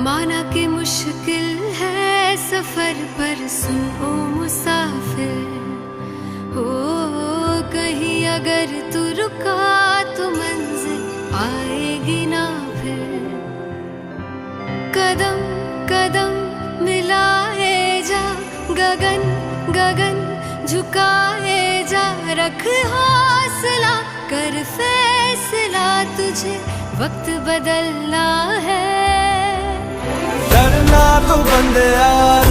माना कि मुश्किल है सफर पर सुन ओ मुसाफिर, हो कहीं अगर तू रुका तो मंजिल आएगी ना फिर। कदम कदम मिलाए जा, गगन गगन झुकाए जा, रख हौसला कर फैसला, तुझे वक्त बदलना है। डरना तो बंदे यार